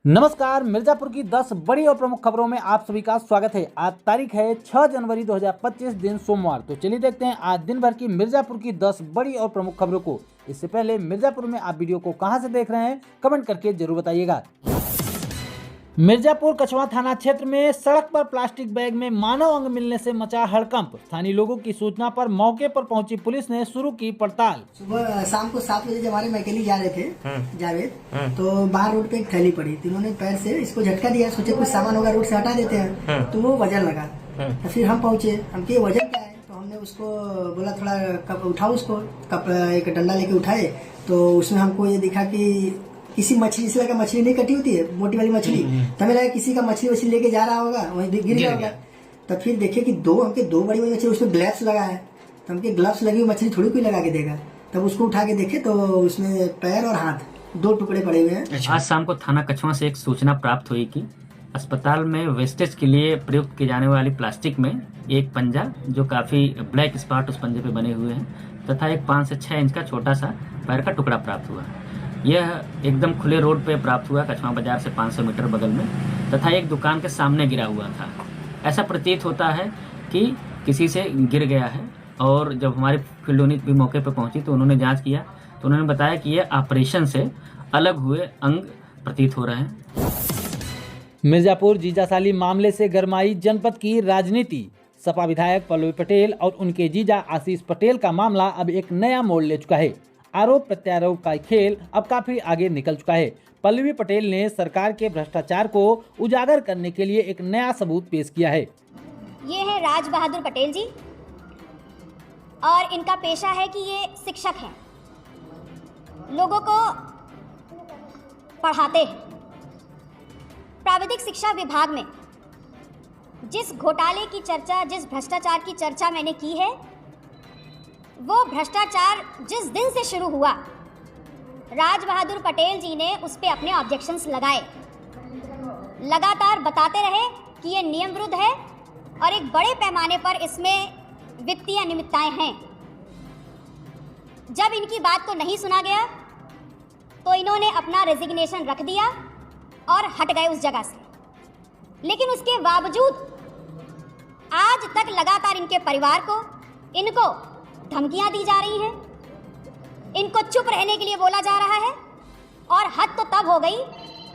नमस्कार। मिर्जापुर की 10 बड़ी और प्रमुख खबरों में आप सभी का स्वागत है। आज तारीख है 6 जनवरी 2025 दिन सोमवार। तो चलिए देखते हैं आज दिन भर की मिर्जापुर की 10 बड़ी और प्रमुख खबरों को। इससे पहले मिर्जापुर में आप वीडियो को कहां से देख रहे हैं कमेंट करके जरूर बताइएगा। मिर्जापुर कछवा थाना क्षेत्र में सड़क पर प्लास्टिक बैग में मानव अंग मिलने से मचा हड़कंप। स्थानीय लोगों की सूचना पर मौके पर पहुंची पुलिस ने शुरू की पड़ताल। सुबह शाम को 7 बजे जब हमारे मैकेनिक जा रहे थे जावेद, तो बाहर रोड पे एक थैली पड़ी थी। उन्होंने पैर से इसको झटका दिया, सोचे कुछ सामान होगा रोड से हटा देते हैं, तो वो वजन लगा। तो फिर हम पहुंचे, हम के वजन क्या है, तो हमने उसको बोला थोड़ा कप उठाओ, उसको कप एक डंडा लेके उठाए तो उसमें हमको ये दिखा कि किसी मछली से लगा, मछली नहीं कटी होती है मोटी वाली मछली, तो हमें लगा किसी का मछली वछली लेके जा रहा होगा, वहीं गिर गया होगा। तब फिर देखे कि दो बड़ी बड़ी मछली, उसमें ग्लव्स लगा है। तो हमके ग्लव्स लगी हुई मछली थोड़ी कोई लगा के देगा। तब उसको उठा के देखे तो उसमें पैर और हाथ 2 टुकड़े पड़े हुए हैं। आज शाम को थाना कछवा से एक सूचना प्राप्त हुई कि अस्पताल में वेस्टेज के लिए प्रयुक्त की जाने वाली प्लास्टिक में एक पंजा, जो काफी ब्लैक स्पॉट उस पंजे पे बने हुए हैं, तथा एक 5 से 6 इंच का छोटा सा पैर का टुकड़ा प्राप्त हुआ। यह एकदम खुले रोड पे प्राप्त हुआ, कछवा बाजार से 500 मीटर बगल में, तथा एक दुकान के सामने गिरा हुआ था। ऐसा प्रतीत होता है कि किसी से गिर गया है। और जब हमारी फील्ड यूनिट भी मौके पर पहुंची तो उन्होंने जांच किया, तो उन्होंने बताया कि यह ऑपरेशन से अलग हुए अंग प्रतीत हो रहे हैं। मिर्जापुर जीजासाली मामले से गरमाई जनपद की राजनीति। सपा विधायक पल्लवी पटेल और उनके जीजा आशीष पटेल का मामला अब एक नया मोड़ ले चुका है। आरोप प्रत्यारोप का खेल अब काफी आगे निकल चुका है। पल्लवी पटेल ने सरकार के भ्रष्टाचार को उजागर करने के लिए एक नया सबूत पेश किया है। ये है राज बहादुर पटेल जी, और इनका पेशा है कि ये शिक्षक हैं, लोगों को पढ़ाते हैं। प्राविधिक शिक्षा विभाग में जिस घोटाले की चर्चा, जिस भ्रष्टाचार की चर्चा मैंने की है, वो भ्रष्टाचार जिस दिन से शुरू हुआ, राज बहादुर पटेल जी ने उस पर अपने ऑब्जेक्शंस लगाए, लगातार बताते रहे कि ये नियम विरुद्ध है और एक बड़े पैमाने पर इसमें वित्तीय अनियमितताएं हैं। जब इनकी बात को नहीं सुना गया तो इन्होंने अपना रेजिग्नेशन रख दिया और हट गए उस जगह से। लेकिन उसके बावजूद आज तक लगातार इनके परिवार को, इनको धमकियां दी जा रही हैं, इनको चुप रहने के लिए बोला जा रहा है। और हद तो तब हो गई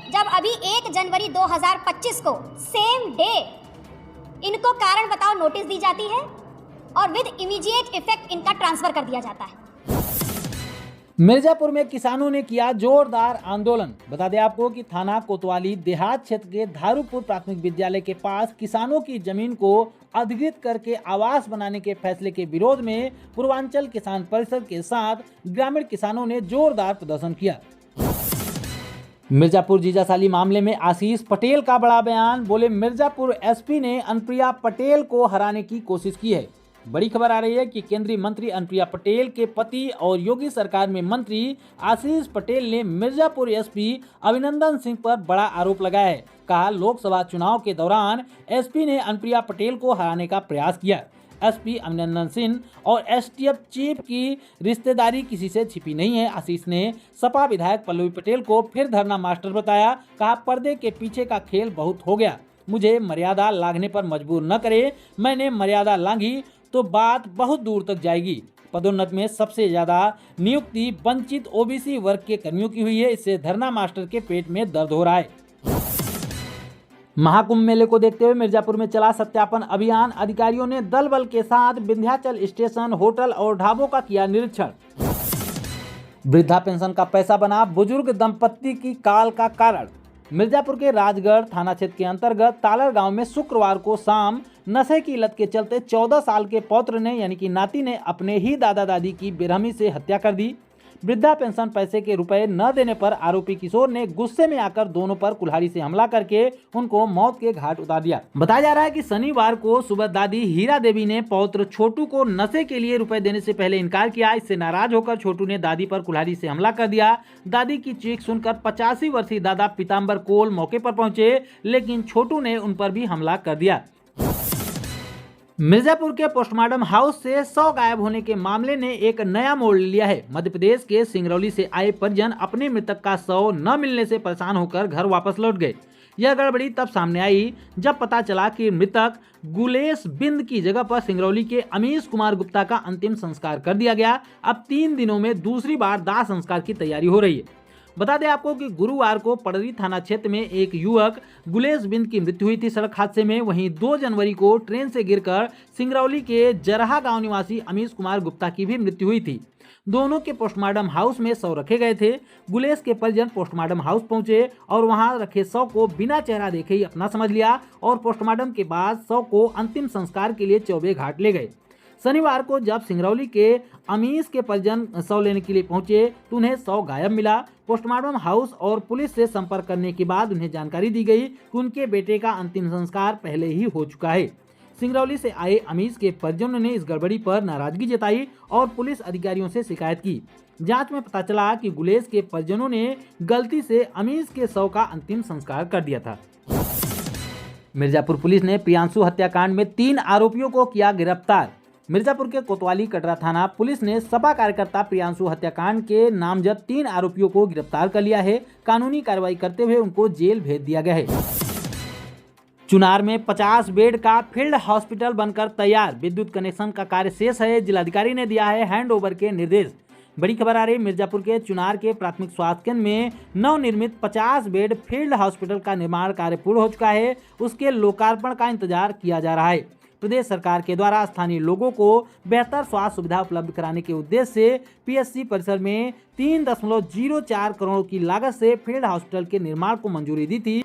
जब अभी 1 जनवरी 2025 को सेम डे इनको कारण बताओ नोटिस दी जाती है और विद इमीडिएट इफेक्ट इनका ट्रांसफर कर दिया जाता है। मिर्जापुर में किसानों ने किया जोरदार आंदोलन। बता दें आपको कि थाना कोतवाली देहात क्षेत्र के धारूपुर प्राथमिक विद्यालय के पास किसानों की जमीन को अधिग्रहित करके आवास बनाने के फैसले के विरोध में पूर्वांचल किसान परिषद के साथ ग्रामीण किसानों ने जोरदार प्रदर्शन किया। मिर्जापुर जीजासाली मामले में आशीष पटेल का बड़ा बयान। बोले, मिर्जापुर एसपी ने अनुप्रिया पटेल को हराने की कोशिश की है। बड़ी खबर आ रही है कि केंद्रीय मंत्री अनुप्रिया पटेल के पति और योगी सरकार में मंत्री आशीष पटेल ने मिर्जापुर एसपी अभिनंदन सिंह पर बड़ा आरोप लगाया है। कहा, लोकसभा चुनाव के दौरान एसपी ने अनुप्रिया पटेल को हराने का प्रयास किया। एसपी अभिनंदन सिंह और एसटीएफ चीफ की रिश्तेदारी किसी से छिपी नहीं है। आशीष ने सपा विधायक पल्लवी पटेल को फिर धरना मास्टर बताया। कहा, पर्दे के पीछे का खेल बहुत हो गया, मुझे मर्यादा लांघने पर मजबूर न करे। मैंने मर्यादा लांघी तो बात बहुत दूर तक जाएगी। पदोन्नत में सबसे ज्यादा नियुक्ति वंचित ओबीसी वर्ग के कर्मियों की हुई है। इससे धरना मास्टर के पेट में दर्द हो रहा है। महाकुंभ मेले को देखते हुए मिर्जापुर में चला सत्यापन अभियान। अधिकारियों ने दल बल के साथ विंध्याचल स्टेशन, होटल और ढाबों का किया निरीक्षण। वृद्धा पेंशन का पैसा बना बुजुर्ग दंपत्ति की काल का कारण। मिर्जापुर के राजगढ़ थाना क्षेत्र के अंतर्गत तालर गांव में शुक्रवार को शाम नशे की लत के चलते 14 साल के पौत्र ने यानी कि नाती ने अपने ही दादा दादी की बेरहमी से हत्या कर दी। वृद्धा पेंशन पैसे के रुपए न देने पर आरोपी किशोर ने गुस्से में आकर दोनों पर कुल्हाड़ी से हमला करके उनको मौत के घाट उतार दिया। बताया जा रहा है कि शनिवार को सुबह दादी हीरा देवी ने पौत्र छोटू को नशे के लिए रुपए देने से पहले इनकार किया। इससे नाराज होकर छोटू ने दादी पर कुल्हाड़ी से हमला कर दिया। दादी की चीख सुनकर 85 वर्षीय दादा पीताम्बर कोल मौके पर पहुंचे, लेकिन छोटू ने उन पर भी हमला कर दिया। मिर्जापुर के पोस्टमार्टम हाउस से 100 गायब होने के मामले ने एक नया मोड़ लिया है। मध्य प्रदेश के सिंगरौली से आए परिजन अपने मृतक का शव न मिलने से परेशान होकर घर वापस लौट गए। यह गड़बड़ी तब सामने आई जब पता चला कि मृतक गुलेश बिंद की जगह पर सिंगरौली के अमीश कुमार गुप्ता का अंतिम संस्कार कर दिया गया। अब 3 दिनों में दूसरी बार दाह संस्कार की तैयारी हो रही है। बता दें आपको कि गुरुवार को पड़री थाना क्षेत्र में एक युवक गुलेश बिंद की मृत्यु हुई थी सड़क हादसे में। वहीं 2 जनवरी को ट्रेन से गिरकर सिंगरौली के जरहा गांव निवासी अमीश कुमार गुप्ता की भी मृत्यु हुई थी। दोनों के पोस्टमार्टम हाउस में शव रखे गए थे। गुलेश के परिजन पोस्टमार्टम हाउस पहुंचे और वहां रखे शव को बिना चेहरा देखे ही अपना समझ लिया और पोस्टमार्टम के बाद शव को अंतिम संस्कार के लिए चौबे घाट ले गए। शनिवार को जब सिंगरौली के अमीश के परिजन शव लेने के लिए पहुंचे तो उन्हें शव गायब मिला। पोस्टमार्टम हाउस और पुलिस से संपर्क करने के बाद उन्हें जानकारी दी गई कि उनके बेटे का अंतिम संस्कार पहले ही हो चुका है। सिंगरौली से आए अमीश के परिजनों ने इस गड़बड़ी पर नाराजगी जताई और पुलिस अधिकारियों से शिकायत की। जांच में पता चला कि गुलेश के परिजनों ने गलती से अमीश के शव का अंतिम संस्कार कर दिया था। मिर्जापुर पुलिस ने प्रियांशु हत्याकांड में 3 आरोपियों को किया गिरफ्तार। मिर्जापुर के कोतवाली कटरा थाना पुलिस ने सपा कार्यकर्ता प्रियांशु हत्याकांड के नामजद 3 आरोपियों को गिरफ्तार कर लिया है। कानूनी कार्रवाई करते हुए उनको जेल भेज दिया गया है। चुनार में 50 बेड का फील्ड हॉस्पिटल बनकर तैयार, विद्युत कनेक्शन का कार्य शेष है। जिलाधिकारी ने दिया है हैंडओवर के निर्देश। बड़ी खबर आ रही मिर्जापुर के चुनार के प्राथमिक स्वास्थ्य केंद्र में नवनिर्मित 50 बेड फील्ड हॉस्पिटल का निर्माण कार्य पूर्ण हो चुका है। उसके लोकार्पण का इंतजार किया जा रहा है। प्रदेश सरकार के द्वारा स्थानीय लोगों को बेहतर स्वास्थ्य सुविधा उपलब्ध कराने के उद्देश्य से पीएचसी परिसर में 3.04 करोड़ की लागत से फील्ड हॉस्पिटल के निर्माण को मंजूरी दी थी।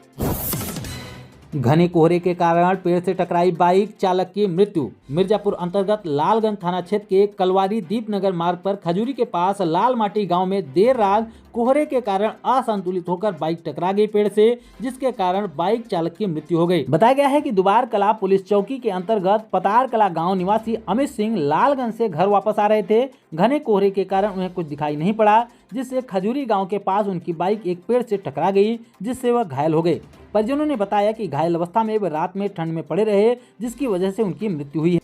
घने कोहरे के कारण पेड़ से टकराई बाइक, चालक की मृत्यु। मिर्जापुर अंतर्गत लालगंज थाना क्षेत्र के कलवारी दीपनगर मार्ग पर खजूरी के पास लाल माटी गांव में देर रात कोहरे के कारण असंतुलित होकर बाइक टकरा गई पेड़ से, जिसके कारण बाइक चालक की मृत्यु हो गई। बताया गया है कि दुबार कला पुलिस चौकी के अंतर्गत पतार कला गाँव निवासी अमित सिंह लालगंज से घर वापस आ रहे थे। घने कोहरे के कारण उन्हें कुछ दिखाई नहीं पड़ा, जिससे खजूरी गाँव के पास उनकी बाइक एक पेड़ से टकरा गई, जिससे वह घायल हो गए। परिजनों ने बताया कि घायल अवस्था में वे रात में ठंड में पड़े रहे, जिसकी वजह से उनकी मृत्यु हुई है।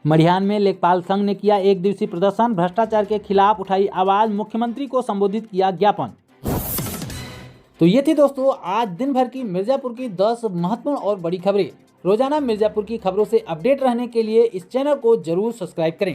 मढ़ियान में लेखपाल संघ ने किया 1 दिवसीय प्रदर्शन, भ्रष्टाचार के खिलाफ उठाई आवाज, मुख्यमंत्री को संबोधित किया ज्ञापन। तो ये थी दोस्तों आज दिन भर की मिर्जापुर की 10 महत्वपूर्ण और बड़ी खबरें। रोजाना मिर्जापुर की खबरों से अपडेट रहने के लिए इस चैनल को जरूर सब्सक्राइब करें।